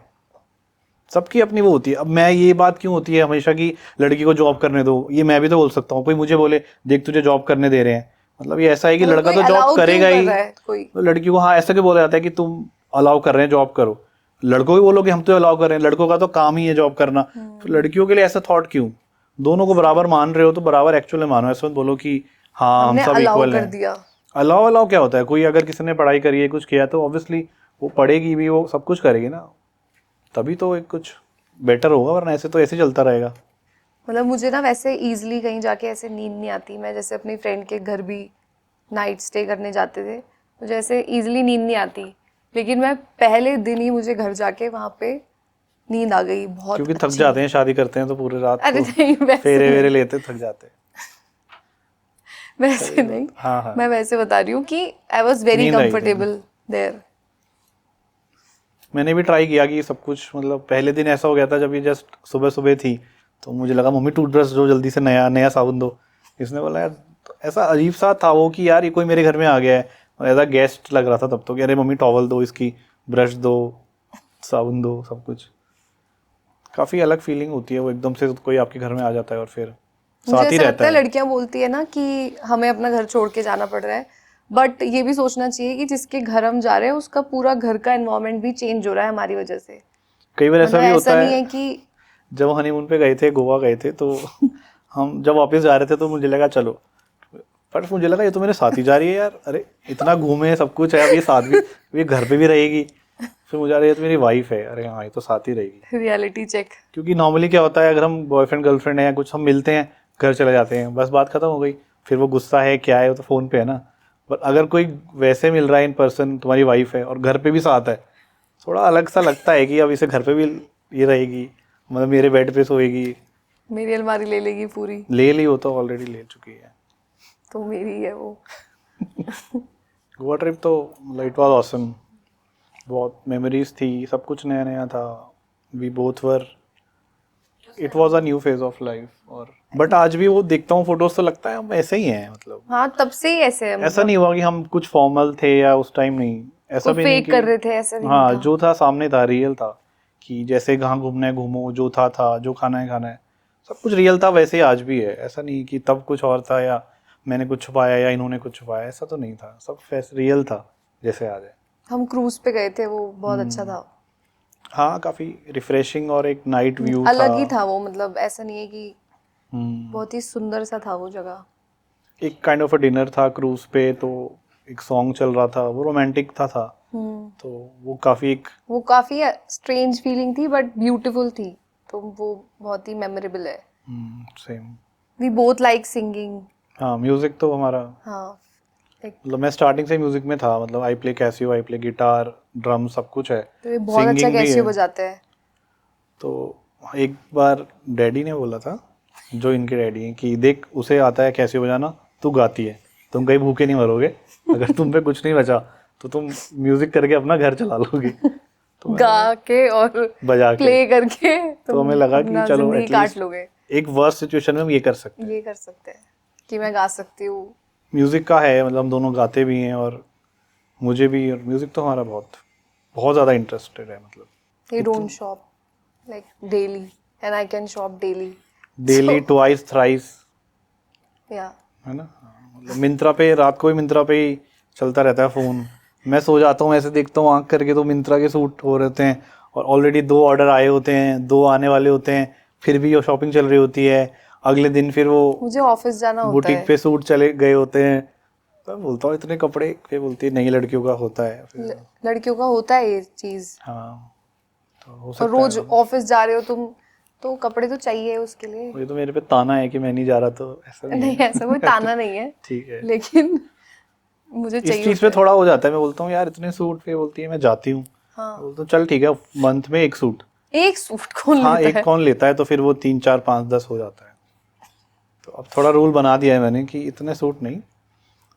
सबकी अपनी वो होती है। अब मैं ये बात क्यों होती है हमेशा कि लड़की को जॉब करने दो, ये मैं भी तो बोल सकता हूँ, कोई मुझे बोले देख तुझे जॉब करने दे रहे हैं, मतलब ये ऐसा है कि मतलब लड़का कोई तो allow जॉब क्यों करेगा कर ही, रहा है कोई? तो लड़की को हाँ ऐसा क्यों बोला जाता है कि तुम अलाउ कर रहे हैं जॉब करो, लड़कों को बोलो कि हम तो अलाउ कर रहे हैं, लड़कों का तो काम ही है जॉब करना, तो लड़कियों के लिए ऐसा थॉट क्यों? दोनों को बराबर मान रहे हो तो बराबर एक्चुअल में मानो, ऐसा मत बोलो कि हाँ हम हमने सब अलाउ इक्वल कर हैं। दिया। अलाउ अलाउ क्या होता है? कोई अगर किसी ने पढ़ाई करी है कुछ किया तो ऑब्वियसली वो पढ़ेगी भी, वो सब कुछ करेगी ना, तभी तो एक कुछ बेटर होगा, वरना ऐसे तो ऐसे चलता रहेगा। मतलब मुझे ना वैसे इजीली कहीं जाके ऐसे नींद नहीं आती, मैं जैसे अपनी फ्रेंड के घर भी नाइट स्टे करने जाते थे, मुझे ऐसे इजीली नींद नहीं आती, लेकिन मैं पहले दिन ही मुझे घर जाके वहाँ पे नींद आ गई बहुत क्योंकि थक अच्छी। जाते हैं, शादी करते हैं तो पूरे रात अरे को नहीं, वैसे फेरे वेरे नहीं, लेते थक जाते हैं। वैसे नहीं, हाँ हाँ, मैं वैसे बता रही हूँ कि आई वॉज वेरी नींद आई थी। Comfortable there. मैंने भी ट्राई किया कि सब कुछ, मतलब पहले दिन ऐसा हो गया था जब ये जस्ट सुबह सुबह थी, तो मुझे लगा मम्मी टूथब्रश दो जल्दी से, नया नया साबुन दो। इसने बोला यार, तो ऐसा अजीब सा था वो कि यार ये कोई मेरे घर में आ गया है, एज अ गेस्ट लग रहा था तब तो, कि अरे मम्मी टॉवल दो इसकी, ब्रश दो, साबुन दो, सब कुछ। काफ़ी अलग फीलिंग होती है वो, एकदम से कोई आपके घर में आ जाता है और फिर मुझे साथ ही ऐसा रहता लगता है है। लड़कियां बोलती है ना कि हमें अपना घर छोड़ के जाना पड़ रहा है, बट ये भी सोचना चाहिए कि जिसके घर हम जा रहे हैं उसका पूरा घर का एनवायरनमेंट भी चेंज हो रहा है हमारी वजह से। कई बार ऐसा मतलब भी ऐसा होता नहीं है, है कि जब हनीमून पे गए थे, गोवा गए थे, तो हम जब वापस जा रहे थे तो मुझे लगा चलो, पर मुझे लगा ये तो मेरे साथ ही जा रही है यार, अरे इतना घूमे सब कुछ है, अब ये साथ भी, ये घर पे भी रहेगी, फिर मुझे लगा ये तो मेरी वाइफ है, अरे हाँ ये तो साथ ही रहेगी। Reality check. क्योंकि नॉर्मली क्या होता है, अगर हम बॉयफ्रेंड गर्लफ्रेंड है या कुछ, हम मिलते हैं, घर चले जाते हैं, बस बात खत्म हो गई, फिर वो गुस्सा है क्या है वो तो फ़ोन पे है ना। पर अगर कोई वैसे मिल रहा है इन पर्सन, तुम्हारी वाइफ है और घर पे भी साथ है, थोड़ा अलग सा लगता है कि अब इसे घर पे भी ये रहेगी, मतलब मेरे बेड पे सोएगी। मेरी अलमारी ले लेगी पूरी, ले ली, वो तो ऑलरेडी ले चुकी है। तो मेरी है वो। गोवा ट्रिप तो इट वाज ऑसम, बहुत मेमोरीज थी, सब कुछ नया नया था, we both were, it was a new phase of life. और बट आज भी वो देखता हूँ फोटोज तो लगता है हम ऐसे ही हैं, मतलब हाँ, तब से ही ऐसे है, ऐसा मतलब नहीं हुआ कि हम कुछ फॉर्मल थे या उस टाइम नहीं, ऐसा कोई भी नहीं फेक कि कर रहे थे, ऐसा भी नहीं हाँ था। जो था सामने था, रियल था, कि जैसे कहाँ घूमना है घूमो, जो था, जो खाना है खाना है, सब कुछ रियल था, वैसे ही आज भी है। ऐसा नहीं कि तब कुछ और था या मैंने कुछ छुपाया या इन्होंने कुछ छुपाया, ऐसा तो नहीं था, सब रियल था जैसे आज है। हम क्रूज पे गए थे, वो बहुत अच्छा था। हाँ काफ़ी रिफ्रेशिंग और एक नाइट व्यू था। अलग ही था वो, मतलब ऐसा नहीं है कि, हम्म, बहुत ही सुंदर सा था वो जगह। एक काइंड ऑफ अ डिनर था क्रूज पे, तो एक सॉन्ग चल रहा था, वो रोमांटिक था, तो वो काफ़ी एक वो काफी स्ट्रेंज फीलिंग थी बट ब्यूटीफुल थी, तो वो बहुत ही मेमोरेबल है। Same. We both like singing. हाँ म्यूज़िक तो हमारा, हाँ, like, मतलब मैं स्टार्टिंग से म्यूज़िक में था, मतलब I play Casio, I play guitar, drum, सब कुछ है, तो ये बहुत अच्छा सिंगिंग भी कैसियो है। बजाते हैं। तो एक बार डैडी ने बोला था, जो इनके डैडी हैं, कि देख उसे आता है कैसियो बजाना, तू गाती है, तुम कहीं भूखे नहीं मरोगे, अगर तुम पे कुछ नहीं बचा तो तुम म्यूज़िक करके अपना घर चला लोगी। तो गा के और बजा के, प्ले करके तो तुम हमें लगा कि अपना चलो जिंदगी काट एटलीस्ट लोगे। एक वर्स्ट सिचुएशन में हम ये कर सकते हैं। ये कर सकते हैं कि मैं गा सकती हूँ। म्यूज़िक का है, मतलब हम दोनों गाते भी हैं, और मुझे भी, और म्यूज़िक तो हमारा बहुत बहुत ज़्यादा इंटरेस्टेड है, मतलब They don't shop like daily and I can shop daily. Daily twice thrice, Yeah. है ना। हाँ, मतलब मिंत्रा पे, रात को भी मिंत्रा पे ही चलता रहता है फ़ोन, मैं सो जाता हूँ ऐसे देखता हूँ आँख करके तो मिंत्रा के सूट हो रहते हैं, और ऑलरेडी 2 ऑर्डर आए होते हैं, 2 आने वाले होते हैं, फिर भी वो शॉपिंग चल रही होती है, अगले दिन फिर वो मुझे ऑफिस जाना होता बुटीक है। पे सूट चले गए होते हैं। तो मैं बोलता हूँ इतने कपड़े, फिर बोलती है नहीं लड़कियों का होता है फिर। लड़कियों का होता है ये चीज, हाँ तो हो और सकता रोज है, ऑफिस जा रहे हो तुम, तो कपड़े तो चाहिए उसके लिए। ये तो मेरे पे ताना है कि मैं नहीं जा रहा, तो ऐसा नहीं नहीं, है। ऐसा कोई ताना नहीं है, ठीक है। लेकिन मुझे इस चाहिए चीज पे थोड़ा हो जाता है, मैं बोलता हूँ यार इतने सूट पे, बोलती है मैं जाती हूँ, हाँ बोलता हूँ चल ठीक है मंथ में एक सूट, एक सूट कौन हाँ लेता एक है? कौन लेता है, तो फिर वो 3 4 5 10 हो जाता है। तो अब थोड़ा रूल बना दिया है मैंने कि इतने सूट नहीं,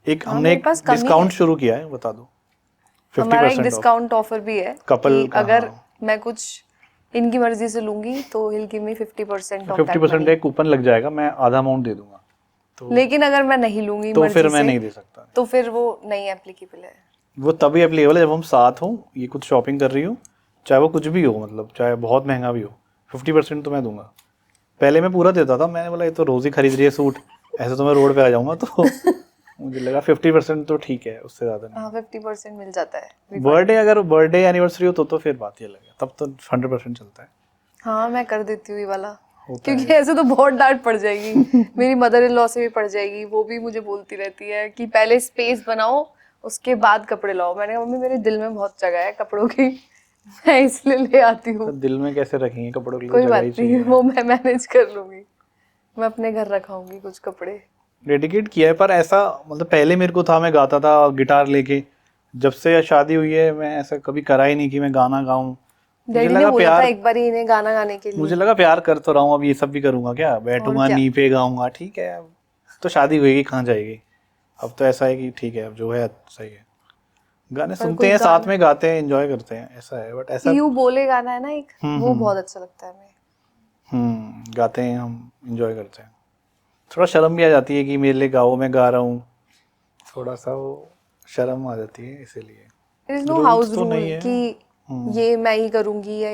एक हाँ हमने मेरे एक पास कम ही डिस्काउंट है। शुरू किया है, बता दो हमारा एक 50% ऑफ डिस्काउंट ऑफर भी है कपल कि का। अगर हाँ मैं कुछ इनकी मर्जी से लूंगी तो he'll give me 50% off that 50% money. एक कूपन लग जाएगा, मैं आधा अमाउंट दे दूंगा, तो लेकिन अगर मैं नहीं लूंगी तो फिर मर्जी मैं से नहीं दे सकता। तो फिर वो नहीं एप्लीकेबल है। वो तभी अप्लीकेबल है जब हम साथ हों, ये कुछ शॉपिंग कर रही हूँ, चाहे वो कुछ भी हो, मतलब चाहे बहुत महंगा भी हो, 50% तो मैं दूंगा। पहले मैं पूरा देता था, मैंने बोला ये तो रोज ही खरीद रही है सूट, ऐसे तो मैं रोड पे आ जाऊंगा, तो मुझे लगा 50% तो ठीक है, उससे ज्यादा नहीं। हाँ 50% मिल जाता है। बर्थडे, अगर बर्थडे एनिवर्सरी हो तो फिर बात ही अलग है, तब तो 100% चलता है। हाँ मैं कर देती हूँ ये वाला, होता क्योंकि है। ऐसे तो बहुत डांट पड़ जाएगी मेरी मदर इन लॉ से भी पड़ जाएगी, वो भी मुझे बोलती रहती है कि पहले स्पेस बनाओ उसके बाद कपड़े लाओ। मैंने कहा मम्मी मेरे दिल में बहुत जगह है कपड़ों की मैं इसलिए ले आती तो हूँ। दिल में कैसे रखेंगे कपड़ों के लिए, कोई जगह ही बात नहीं चाहिए। वो मैं मैनेज कर लूंगी, मैं अपने घर रखाऊंगी कुछ कपड़े। डेडिकेट किया है, पर ऐसा मतलब पहले मेरे को था, मैं गाता था गिटार लेके, जब से शादी हुई है मैं ऐसा कभी करा ही नहीं कि मैं गाना गाऊं। मुझे डैडी ने लगा बोला था प्यार, एक बार इन्हें गाना गाने के मुझे लिए। लगा प्यार कर तो रहा हूँ, अब ये सब भी करूंगा क्या, और बैठूंगा क्या, नी पे गाऊंगा, ठीक है अब तो शादी हुएगी कहाँ जाएगी। अब तो ऐसा है कि ठीक है अब जो है सही है, गाने पर सुनते कोई हैं साथ गाना में, गाते हैं, एंजॉय करते हैं, ऐसा है, बट ऐसा यू बोले गाना है ना एक, वो बहुत अच्छा लगता है हमें। गाते हैं हम, एंजॉय करते हैं। थोड़ा शर्म भी आ जाती है कि मेरे लिए गाओ, मैं गा रहा हूँ, थोड़ा सा वो शर्म आ जाती है, इसीलिए। There is no rules house तो रूल नहीं है। कि ये मैं ही करूंगी या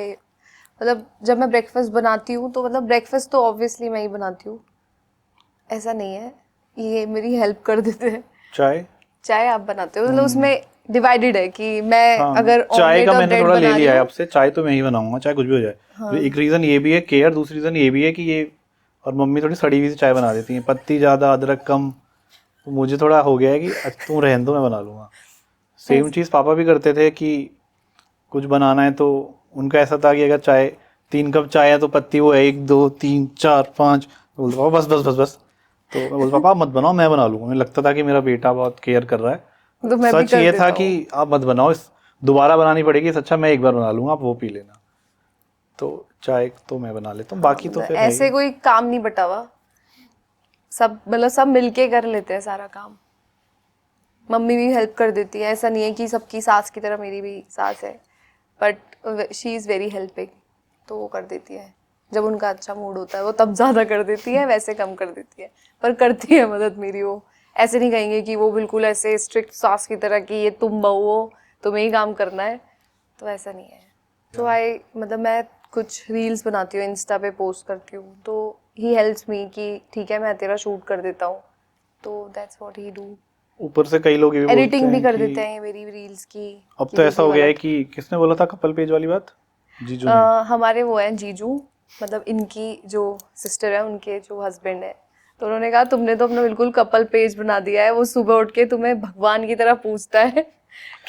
मतलब जब मैं ब्रेकफास्ट बनाती हूँ तो मतलब ब्रेकफास्ट तो ऑब्वियसली मैं ही बनाती हूँ, ऐसा नहीं है, ये मेरी हेल्प कर देते हैं। चाय, चाय आप बनाते हो मतलब उसमें डिवाइडेड है कि मैं हाँ अगर चाय ऑमलेट का और मैंने ब्रेड थोड़ा ले बना रही लिया है हूँ। अब से, चाय तो मैं ही बनाऊंगा चाहे कुछ भी हो जाए। एक रीजन ये भी है केयर, दूसरी रीजन ये भी है कि ये, और मम्मी थोड़ी सड़ी हुई सी चाय बना देती है, पत्ती ज्यादा अदरक कम, तो मुझे थोड़ा हो गया है कि तुम रहने दो मैं बना लूंगा। सेम चीज पापा भी करते थे कि कुछ बनाना है तो उनका ऐसा था कि अगर चाय 3 कप चाय है तो पत्ती वो 1 2 3 4 5, बोलते पापा बस बस बस बस, तो मैं बोलता पापा आप मत बनाओ मैं बना लूंगा। मुझे लगता था कि मेरा बेटा बहुत केयर कर रहा है, तो मैं भी सच कर ये था देता कि हूँ। आप मत बनाओ, इस दोबारा बनानी पड़ेगी, इससे अच्छा मैं एक बार बना लूंगा, आप वो पी लेना। तो चाय तो मैं बना लेता हूँ, हाँ बाकी तो मतलब फिर है ऐसे ही। कोई काम नहीं बटा हुआ, सब मतलब सब मिलके कर लेते हैं सारा काम। मम्मी भी हेल्प कर देती है, ऐसा नहीं है कि सबकी सास की तरह मेरी भी सास है, but she is very helping, तो वो कर देती है। जब उनका अच्छा मूड होता है वो तब ज़्यादा कर देती है, वैसे कम कर देती है, पर करती है मदद मेरी वो। ऐसे नहीं कहेंगे कि वो बिल्कुल ऐसे स्ट्रिक्ट सास की तरह कि ये तुम बहू हो तुम्हें ही काम करना है, तो ऐसा नहीं है। तो आई मतलब मैं कुछ रील्स बनाती हूँ, इंस्टा पे पोस्ट करती हूँ, तो ही हेल्प्स मी कि ठीक है मैं तेरा शूट कर देता हूँ, तो दैट्स व्हाट ही डू। ऊपर से कई लोग ये भी बोलते एडिटिंग भी हैं कर कि देते हैं मेरी रील्स की। अब कि तो देखो ऐसा ये हो गया वाला है कि किसने बोला था कपल पेज वाली बात, जीजू ने। हमारे वो हैं जीजू, मतलब इनकी जो सिस्टर है उनके जो हस्बैंड है, तो उन्होंने कहा तुमने तो अपना बिल्कुल कपल पेज बना दिया है, वो सुबह उठ के तुम्हें भगवान की तरह पूछता है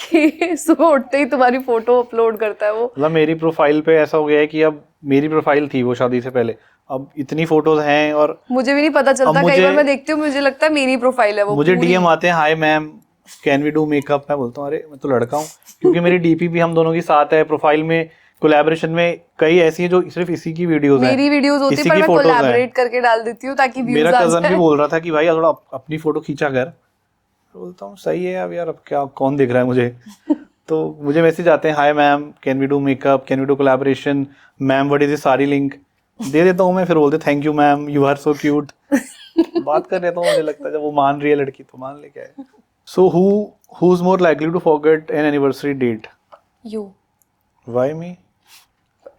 कि सुबह उठते ही तुम्हारी फोटो अपलोड करता है वो। मतलब मेरी प्रोफाइल पे ऐसा हो गया है कि अब मेरी प्रोफाइल थी वो शादी से पहले, अब इतनी फोटोज हैं, और मुझे भी नहीं पता अब चलता, कई मुझे बार मैं देखती हूँ मुझे लगता है मेरी प्रोफाइल है वो मुझे पूरी। डीएम आते हैं, hi ma'am can we do makeup, मैं बोलता हूँ अरे मैं तो लड़का हूँ, क्योंकि मेरी डीपी भी हम दोनों की साथ है, प्रोफाइल में कोलैबोरेशन में कई ऐसी हैं जो सिर्फ इसी की वीडियोस हैं, मेरी वीडियोस होती है इसी पर की मैं फोटोज हैं। कोलैबोरेट करके डाल देती हूँ ताकि मेरा व्यूज आ कजन भी जाए। बोल रहा था कि भाई थोड़ा अपनी फोटो खींचा कर, बोलता हूँ सही है, अब यार अब क्या कौन देख रहा है मुझे। तो मुझे मैसेज आते हैं hi ma'am can we do makeup, can we do collaboration, ma'am what is this सारी लिंक, दे देता हूँ मैं, फिर बोलते thank you ma'am you are so cute, बात कर लेता हूँ, मुझे लगता है जब वो मान रही है लड़की तो मान ले, क्या है। So who is more likely to forget an anniversary date, you, why me?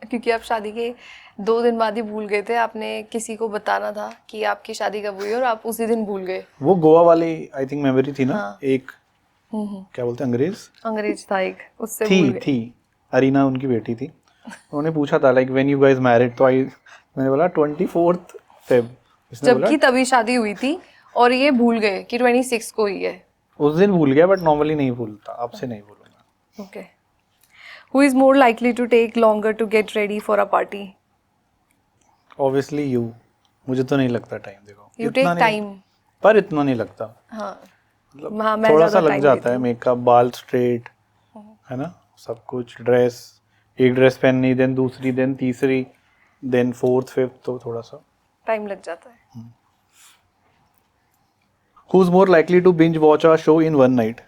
क्योंकि आप शादी के 2 दिन बाद ही भूल गए थे, आपने किसी को बताना था कि आपकी शादी कब हुई और आप उसी दिन भूल गए। वो गोवा वाली आई थिंक मेमोरी थी ना, हाँ। एक क्या बोलते हैं अंग्रेज अंग्रेज था एक, उससे भूल गए। थी अरीना उनकी बेटी थी, उन्होंने पूछा था like when you guys married, तो आई मैंने बोला 24 फेब, इसने बोला जबकि तभी शादी हुई थी और ये भूल गए कि 26 को ही है। उस दिन भूल गया, बट नॉर्मली नहीं भूलता, आपसे नहीं भूलूंगा। Okay. Who is more likely to take longer to get ready for a party? Obviously you, मुझे तो नहीं लगता टाइम, देखो यू इतना टेक नहीं, टाइम। पर इतना नहीं लगता, हाँ मतलब हाँ, मैं थोड़ा सा ज़्यादा लग time जाता देती है, हूँ। मेकअप, बाल स्ट्रेट, है ना, सब कुछ, ड्रेस, एक ड्रेस पहननी, देन दूसरी, देन तीसरी, देन फोर्थ फिफ्थ, तो थोड़ा सा। टाइम लग जाता है। Who's more likely to binge watch a show in one night?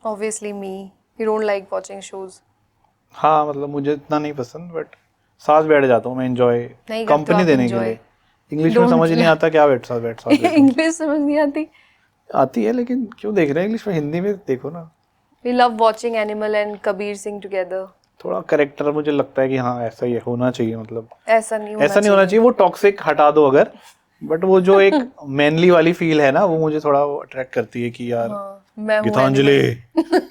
Obviously me. You don't like watching shows. हाँ मतलब मुझे इतना नहीं पसंद, बट साथ बैठ जाता हूँ मैं, एंजॉय नहीं करते हो कंपनी आप देने के enjoy. लिए। इंग्लिश में समझ नहीं आता क्या बैठ साथ बैठूं। इंग्लिश समझ नहीं आती. आती है लेकिन क्यों देख रहे हैं इंग्लिश में, हिंदी में देखो ना। We love watching Animal and Kabir Singh together. थोड़ा करेक्टर मुझे लगता है कि हाँ ऐसा ही होना चाहिए, मतलब ऐसा नहीं होना ऐसा नहीं होना चाहिए, वो टॉक्सिक हटा दो अगर, बट वो जो एक मैनली वाली फील है ना, वो मुझे थोड़ा अट्रैक्ट करती है कि यार हाँ, मैं हूँ गीतांजलि animal.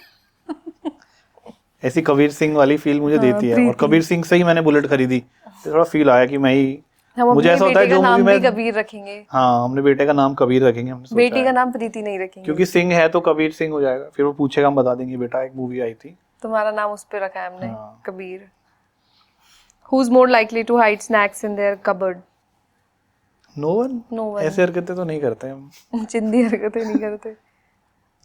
ऐसी कबीर सिंह वाली फील मुझे हाँ, देती है। और प्रीति. कबीर सिंह से ही मैंने बुलेट खरीदी, तो थोड़ा फील आया कि मैं ही, हम मुझे अपने ऐसा होता है बेटे का जो मूवी नाम भी में, कबीर रखेंगे. हाँ हमने बेटे का नाम कबीर रखेंगे, हमने सोचा बेटी है। का नाम प्रीति नहीं रखेंगे. क्योंकि सिंह है तो कबीर सिंह हो जाएगा, फिर वो पूछेगा, हम बता देंगे बेटा एक मूवी आई थी। तुम्हारा नाम उस पे रखा है हमने, हाँ। Kabir. Who's more likely to hide snacks in their cupboard? No one. No one. ऐसे हरकतें तो नहीं करते हम, चिंदी हरकतें नहीं करते.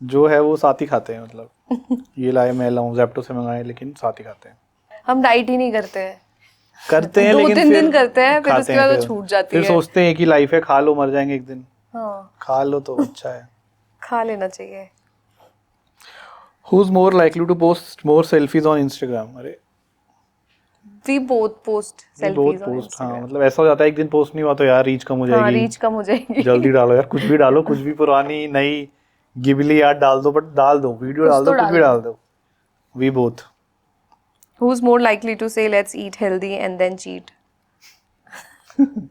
जो है वो साथ ही खाते हैं, मतलब ये लाए मैं लाऊं, जेप्टो से मंगाए, लेकिन साथ ही खाते हैं। हम डाइट ही नहीं करते हैं. करते हैं लेकिन 2-3 फिर दिन करते हैं, फिर खाते उसके हैं, बाद वो फिर छूट जाती फिर है. सोचते हैं कि लाइफ है, खा लो, मर जाएंगे एक दिन, हाँ, खा लो तो अच्छा है। खा लेना चाहिए. Who's more likely to post more selfies on Instagram? अरे We both post ये बहुत selfies on पोस्ट, हाँ Instagram. मतलब ऐसा हो जाता है एक दिन पोस्ट नहीं हुआ तो यार रीच कम हो हाँ, जाएगी, रीच कम हो जाएगी. जल्दी डालो यार, कुछ भी डालो, कुछ भी पुरानी नई गिबली याद डाल दो, बट डाल दो, वीडियो कुछ डाल तो दो, कुछ भी डालो. डाल दो। We both. Who's more likely to say let's eat healthy and then cheat?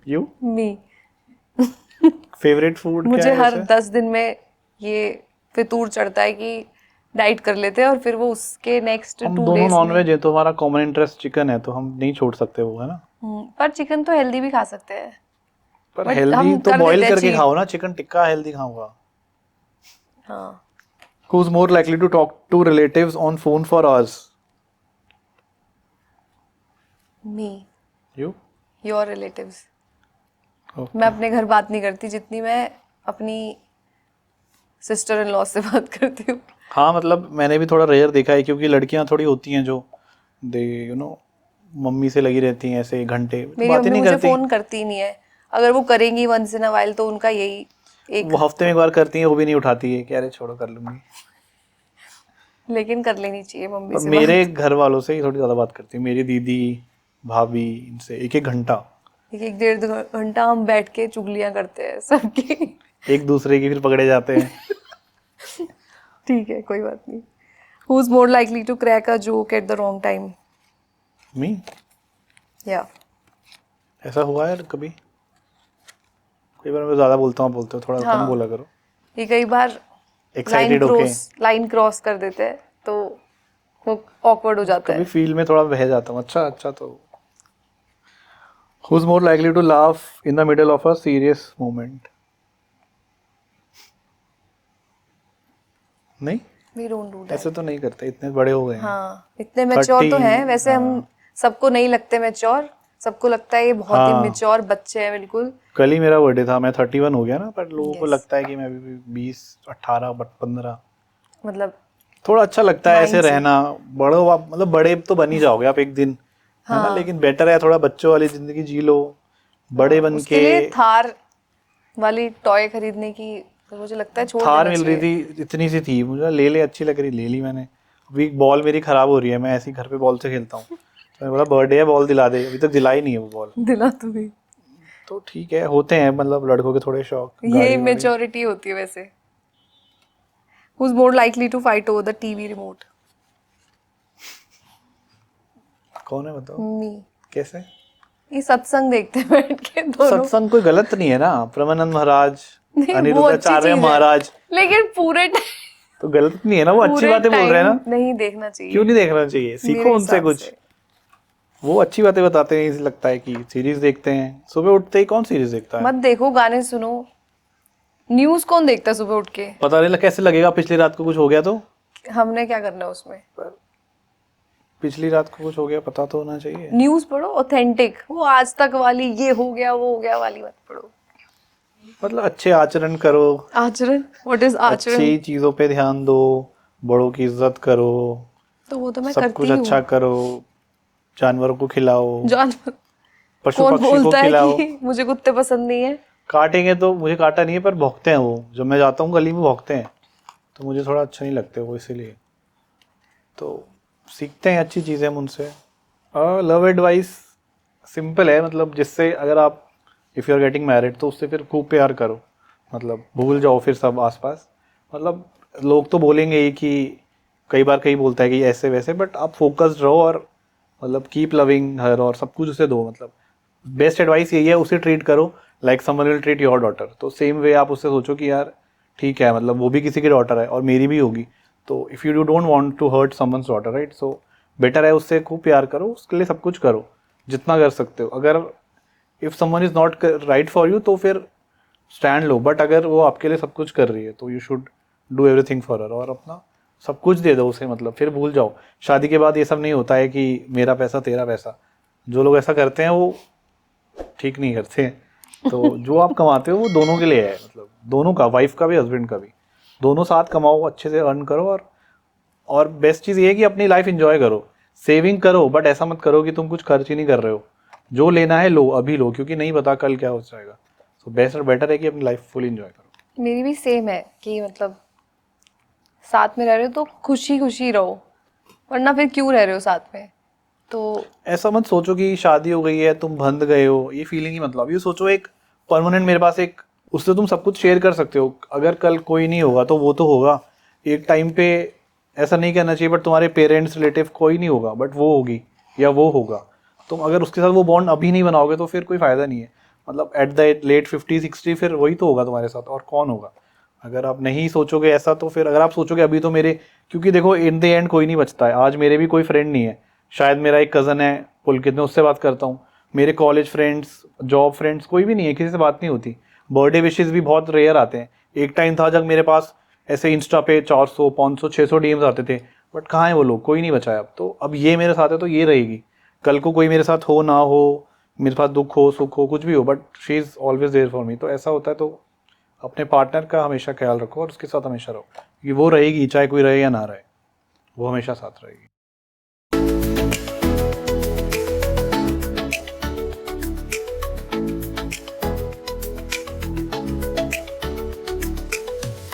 You Me. Favourite food क्या मुझे है हर वैसे? 10 दिन में ये फितूर चढ़ता है कि डाइट कर लेते हैं और फिर वो उसके नेक्स्ट हम 2 दोनों डेज नॉन में. वेज है तो हमारा कॉमन इंटरेस्ट चिकन है, तो हम नहीं छोड़ सकते वो, है ना। पर चिकन तो हेल्दी भी खा सकते हैं. पर But हेल्दी हम तो कर बॉईल देते हैं करके cheat. खाओ ना, चिकन टिक्का हेल्दी खाऊंगा। हाँ. Who's more likely to talk to relatives on phone for hours? Me. You? Your relatives. Okay. मैं अपने घर बात नहीं करती जितनी मैं अपनी सिस्टर इन लॉ से बात करती हूँ. हाँ मतलब मैंने भी थोड़ा रेयर देखा है, क्योंकि लड़कियां थोड़ी होती हैं जो दे मम्मी से लगी रहती हैं ऐसे घंटे, मेरी बात ही मम्मी नहीं मुझे करती। फोन करती ही नहीं है. अगर वो करेंगी वंस इन अ वाइल तो उनका यही एक, वो हफ्ते में एक बार करती हैं, वो भी नहीं उठाती है कि अरे छोड़ो कर लूंगी। लेकिन कर लेनी चाहिए मम्मी पर से मेरे घर वालों से ही थोड़ी ज्यादा बात करती है, मेरी दीदी, भाभी, इनसे एक एक घंटा, बात. 1-1.5 घंटा हम बैठ के चुगलियां करते हैं सबकी. एक दूसरे की, फिर पकड़े जाते हैं। ठीक है, कोई बात नहीं. Who's more likely to crack a joke at the wrong time? Me? Yeah. ऐसा हुआ है कभी? कई बार मैं ज्यादा बोलता हूँ, थोड़ा कम बोला करो। ये कई बार एक्साइटेड होके लाइन क्रॉस कर देते हैं तो वो ऑकवर्ड हो जाता कभी है. फील में थोड़ा बह जाता हूँ। अच्छा अच्छा, तो Who's more likely to laugh in the middle of a serious moment? नहीं, We don't do that. ऐसे तो नहीं करते, इतने बड़े हो गए हैं। हाँ, इतने मेच्योर तो 30, हैं वैसे. हम सबको नहीं लगते मेच्योर, सबको लगता है ये बहुत ही हाँ। मेच्योर बच्चे हैं बिल्कुल. कल ही मेरा बर्थडे था, मैं 31 हो गया ना, पर लोगों को Yes. लगता है कि मैं अभी भी 20, 18, 15। मतलब थोड़ा अच्छा लगता है ऐसे Mindset. रहना। बड़ो आप, मतलब बड़े तो बन ही जाओगे आप एक दिन, है ना, लेकिन बेटर है थोड़ा बच्चों वाली जिंदगी जी लो, बड़े बन उसके के। लिए थार वाली टॉय खरीदने की तो मुझे लगता है छोड़ थार देना मिल रही चाहिए. थी, इतनी सी थी, मुझे ले ले अच्छी लग रही, ले ली मैंने। अभी बॉल मेरी खराब हो रही है, मैं ऐसे ही घर पे बॉल से खेलता हूँ, तो मैंने बोला बर्थडे है बॉल दिला दे, अभी तक दिलाई नहीं है वो बॉल। दिला तू भी. तो ठीक है, होते हैं मतलब लड़कों के थोड़े शौक। ये मेच्योरिटी होती है वैसे. Who's more likely to fight over the TV remote? कौन है बताओ? Me. कैसे? ये सत्संग देखते हैं बैठ के दोनों. सत्संग कोई गलत नहीं है ना, परमानंद महाराज, नहीं, वो अच्छी अनिरुद्धाचार्य चीज है. महाराज, लेकिन पूरे तो गलत नहीं है ना, वो अच्छी पूरे बातें बोल रहे हैं ना। time नहीं देखना चाहिए. क्यों नहीं देखना चाहिए? सीखो मेरे उनसे हिसाब कुछ, से. वो अच्छी बातें बताते हैं, इसे लगता है कि सीरीज देखते हैं। सुबह उठते ही कौन सीरीज देखता है? मत देखो, गाने सुनो. न्यूज़ कौन देखता है सुबह उठ के? पता नहीं कैसे लगेगा, पिछली रात को कुछ हो गया तो? हमने क्या करना है उसमें? पिछली रात को कुछ हो गया, पता तो होना चाहिए। न्यूज़ पढ़ो ऑथेंटिक. वो आज तक वाली ये हो गया वो हो गया वाली मत पढ़ो. मतलब अच्छे आचरण करो, आचरण, व्हाट इज आचरण? अच्छी चीजों पे ध्यान दो, बड़ों की इज्जत करो, तो वो तो मैं सब करती कुछ हूँ। अच्छा करो, जानवरों को खिलाओ, जानवर, पशु कौन पक्षी को बोलता है खिलाओ। कि मुझे कुत्ते पसंद नहीं है? काटेंगे तो, मुझे काटा नहीं है पर भौंकते हैं वो, जब मैं जाता हूँ गली में भौंकते हैं, तो मुझे थोड़ा अच्छा नहीं लगते वो, इसीलिए। तो सीखते हैं अच्छी चीज़ें हम उनसे। लव एडवाइस सिंपल है, मतलब जिससे अगर आप if you are getting married तो उससे फिर खूब प्यार करो, मतलब भूल जाओ फिर सब आसपास। मतलब लोग तो बोलेंगे ही कि कई बार कई बोलता है कि ऐसे वैसे, बट आप फोकस्ड रहो और मतलब कीप लविंग हर, और सब कुछ उसे दो। मतलब बेस्ट एडवाइस यही है, उसे ट्रीट करो like someone will treat your daughter. तो सेम वे आप उससे सोचो कि यार ठीक है, मतलब वो भी किसी की डॉटर है और मेरी भी होगी, तो if you don't want to hurt someone's daughter, right, so better है उससे खूब प्यार करो, उसके लिए सब कुछ करो जितना कर सकते हो। अगर if someone is not right for you तो फिर स्टैंड लो, बट अगर वो आपके लिए सब कुछ कर रही है तो you should do everything for her, और अपना सब कुछ दे दो उसे। मतलब फिर भूल जाओ, शादी के बाद ये सब नहीं होता है कि मेरा पैसा तेरा पैसा। जो लोग ऐसा करते हैं वो ठीक नहीं करते हैं। तो जो आप कमाते हो वो दोनों के लिए है, मतलब दोनों का, वाइफ का भी हस्बैंड का भी, दोनों साथ कमाओ, अच्छे से अर्न करो, और बेस्ट चीज़ ये है कि अपनी लाइफ एंजॉय करो, सेविंग करो, बट ऐसा मत करो कि तुम कुछ खर्च ही नहीं कर रहे हो। जो लेना है लो, अभी लो, क्योंकि नहीं पता कल क्या हो जाएगा। सो बेस्ट और बेटर है कि अपनी लाइफ फुल एंजॉय करो। मेरी भी सेम है कि मतलब साथ में रह रहे हो तो खुशी खुशी रहो, वरना फिर क्यों रह रहे हो साथ में? तो ऐसा मत सोचो कि शादी हो गई है तुम बंध गए हो, ये फीलिंग ही मतलब, ये सोचो एक परमानेंट मेरे पास एक, उससे तुम सब कुछ शेयर कर सकते हो। अगर कल कोई नहीं होगा तो वो तो होगा एक टाइम पे, ऐसा नहीं कहना चाहिए, बट तुम्हारे पेरेंट्स रिलेटिव कोई नहीं होगा, बट वो होगी या वो होगा। तुम अगर उसके साथ वो बॉन्ड अभी नहीं बनाओगे तो फिर कोई फ़ायदा नहीं है। मतलब एट द लेट 50-60 फिर वही तो होगा तुम्हारे साथ, और कौन होगा। अगर आप नहीं सोचोगे ऐसा तो फिर, अगर आप सोचोगे अभी तो मेरे, क्योंकि देखो इन द एंड कोई नहीं बचता है। आज मेरे भी कोई फ्रेंड नहीं है, शायद मेरा एक कज़न है पुलकित में, उससे बात करता हूँ। मेरे कॉलेज फ्रेंड्स, जॉब फ्रेंड्स, कोई भी नहीं है, किसी से बात नहीं होती। बर्थडे विशेज़ भी बहुत रेयर आते हैं। एक टाइम था जब मेरे पास ऐसे इंस्टा पे 400 500 600 डीएम्स आते थे, बट कहाँ है वो लोग, कोई नहीं बचा है अब। तो अब ये मेरे साथ है तो ये रहेगी, कल को कोई मेरे साथ हो ना हो, मेरे पास दुख हो सुख हो कुछ भी हो, but she is always there for me. तो ऐसा होता है, तो अपने पार्टनर का हमेशा ख्याल रखो और उसके साथ हमेशा रहो, कि वो रहेगी चाहे कोई रहे या ना रहे, वो हमेशा साथ रहेगी।